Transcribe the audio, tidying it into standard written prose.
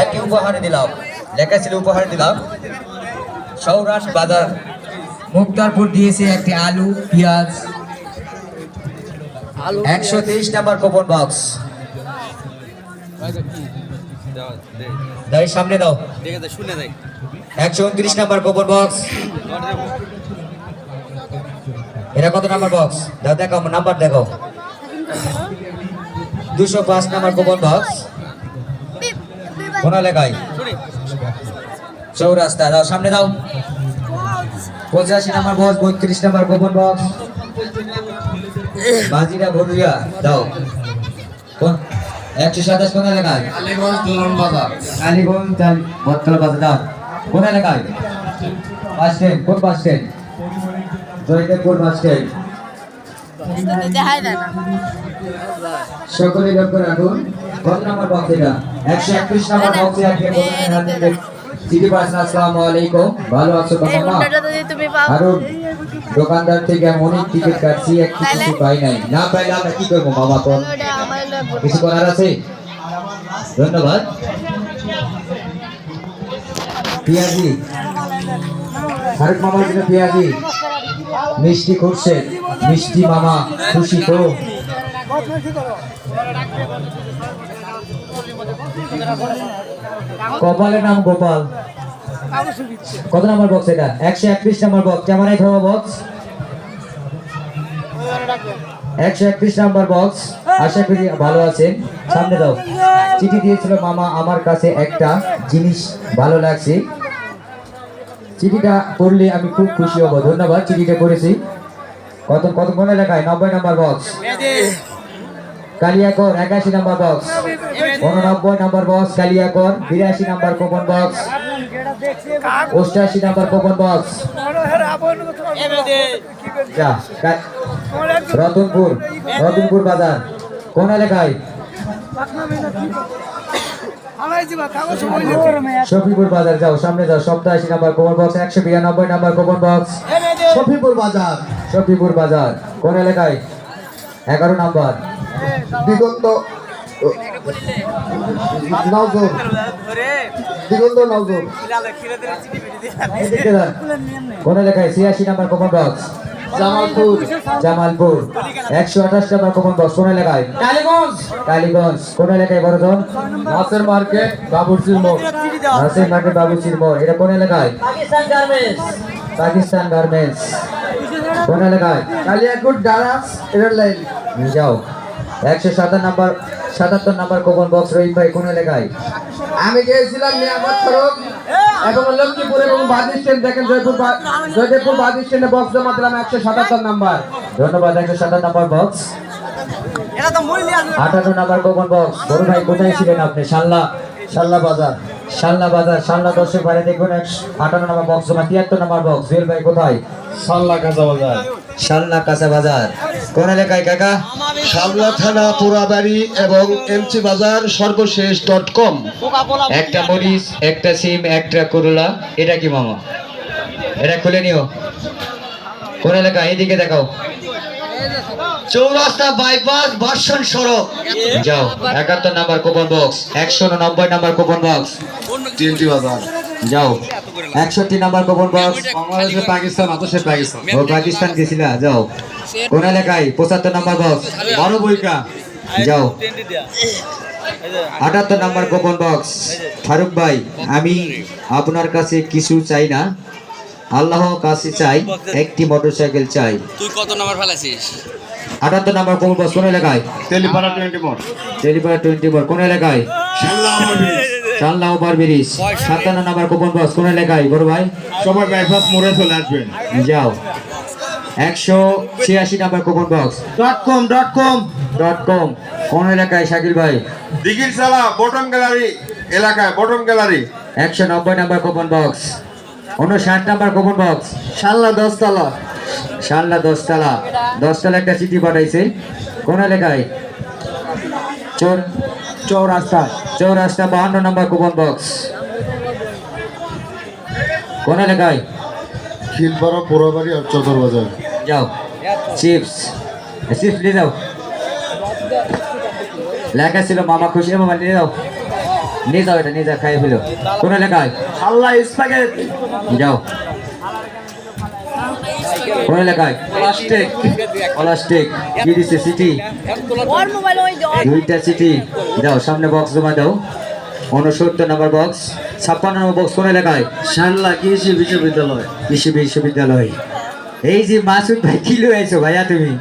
একটি উপহার দিলাম, লেখা ছিল উপহার দিলাম সৌরাষ্ট্র বাজার মুক্তারপুর দিয়েছে একটি আলু পেঁয়াজ 123 নাম্বার কুপন বক্স দাই সামনে দাও 129 নাম্বার কুপন বক্স এটা কত নাম্বার বক্স দাও দেখো নাম্বার দেখো 205 নাম্বার কুপন বক্স কোন লেখায় চৌরাস্তা দাও সামনে দাও 85 number box 32 number coupon box বাজিরা ঘুরিয়া দাও 127 কোন লেখায় আলীগঞ্জ দোলন বাজার আলীগঞ্জ বটতলা বাজার দাও কোন লেখায় বাস স্ট্যান্ড কোন bus stand Joydebpur bus stand সকলে লক্ষ্য রাখুন কত নাম্বার বক্স এটা 131 নাম্বার বক্সে আজকে সিটি পাস আসসালামু আলাইকুম ভালো আছো মামা আরুন দোকানদার থেকে অনেক টিকিট কাটছি একটু কিছু পাই নাই না পাইলে আমরা কি করবো মামা কোন কিছু করার আছে ধন্যবাদ পিয়াজি ফারুক মামার জন্য পিয়াজি মিষ্টি খুঁজছে মিষ্টি মামা খুশি তো কপালের নাম গোপাল কত নাম্বার বক্স এটা 131 নাম্বার বক্স ক্যামেরায় ধরো বক্স 131 নাম্বার বক্স আশা করি ভালো আছেন সামনে দাও চিঠি দিয়েছিল মামা আমার কাছে একটা জিনিস ভালো লাগছে চিঠিটা পড়লে আমি খুব খুশি হব ধন্যবাদ চিঠিটা পড়েছি কত কত মনে লেখায় 90 number box Kaliakair 81 number box 89 number box Kaliakair 82 number coupon box 88 number coupon box যা রতনপুর রতনপুর বাজার কোন এলাকায় শফিপুর বাজার যাও সামনে যাও 87 number coupon box 192 number coupon box Shafipur বাজার শফিপুর বাজার কোন এলাকায় 11 নাম্বার দিগন্ত নওজোর দিগন্ত নওজোর কোন এলাকায় 86 number coupon box Jamalpur Jamalpur 128 number coupon box কোন এলাকায় কালীগঞ্জ কালীগঞ্জ কোন এলাকায় বড়জন নাসের মার্কেট বাবুরচির মোড় নাসির মার্কেট বাবুচির মোড় এটা কোন এলাকায় পাকিস্তান গার্মেন্টস কোন এলাকায় কালিয়াকুট ডারাস এয়ারলাইন যাও 177 নাম্বার কুপন বক্স রহিম ভাই কোন এলাকায় আমি গিয়েছিলাম নিয়ামত সড়ক এবং লক্ষ্মীপুর এবং বাদ স্ট্যান্ড দেখেন জয়দেবপুর বাদ স্ট্যান্ডে বক্স জমা দিলাম 177 নাম্বার ধন্যবাদ 177 number box 58 number coupon box বড় ভাই কোথায় ছিলেন আপনি শাল্লা বাজার শাল্লা দর্শক ভাই দেখুন 58 নাম্বার বক্স জমা 73 নাম্বার বক্স জুয়েল ভাই কোথায় শাল্লা কাঁচা বাজার শাল্লা কাঁচা বাজার কোন এলাকায় কাকা শামলা থানা পোড়াবাড়ি এবং এমসি বাজার সর্বশেষ.com একটা মরিচ একটা সিম একটা করলা এটা কি মামা এটা খুলে নিও কোন এলাকা এইদিকে দেখাও চৌরাস্তা বাইপাস ভার্সন সড়ক যাও 71 number coupon box 190 number coupon box TNT বাজার যাও 61 নাম্বার কুপন বক্স বাংলাদেশে পাকিস্তান আতসে পাকিস্তান ও পাকিস্তান গেছিলা যাও কোন এলাকায় 75 নাম্বার বক্স বড় বইকা যাও 78 নাম্বার কুপন বক্স ফারুক ভাই আমি আপনার কাছে কিছু চাই না আল্লাহর কাছে চাই একটি মোটরসাইকেল চাই তুই কত নাম্বার ফেলাছিস 78 নাম্বার কুপন বক্স কোন এলাকায় তেলিপাড়া 20 মোড় তেলিপাড়া 20 মোড় কোন এলাকায় Shalla over bridge 57 number coupon box কোন এলাকায় বড় ভাই সবাই বাইপাস মোড়ে চলে আসবেন যাও 186 নাম্বার কুপন বক্স .com কোন এলাকায় শাকিল ভাই দিঘির সালা বটম গ্যালারি এলাকায় bottom gallery 190 number coupon box 59 number coupon box Shalla 10 তলা শাল্লা 10 তলা একটা চিঠি পাঠাইছে কোন এলাকায় চৌরাস্তা 52 নাম্বার কুপন বক্স কোন এলাকায় খিলপাড়া পোড়াবাড়ি আর চদর বাজার যাও চিপস নিয়ে যাও লেখা ছিল মামা খুশি মামা নিয়ে যাও নিয়ে যাও, এটা নিয়ে যা, খাইয়ে ফেলো। কোন এলাকায়? আল্লাহ ইসপাগেট যাও। কোন এলাকায়? Plastic plastic. কি দিচ্ছে? সিটি। ওর মোবাইল ওই যে দুইটা সিটি। যাও, সামনে বক্স জমা দাও। 69 নম্বর বক্স। 56 নম্বর বক্স কোন এলাকায়? শানলা কৃষি বিশ্ববিদ্যালয়। কৃষি বিশ্ববিদ্যালয়। এই যে মাসুদ ভাই, কি লয়েছো ভাইয়া তুমি?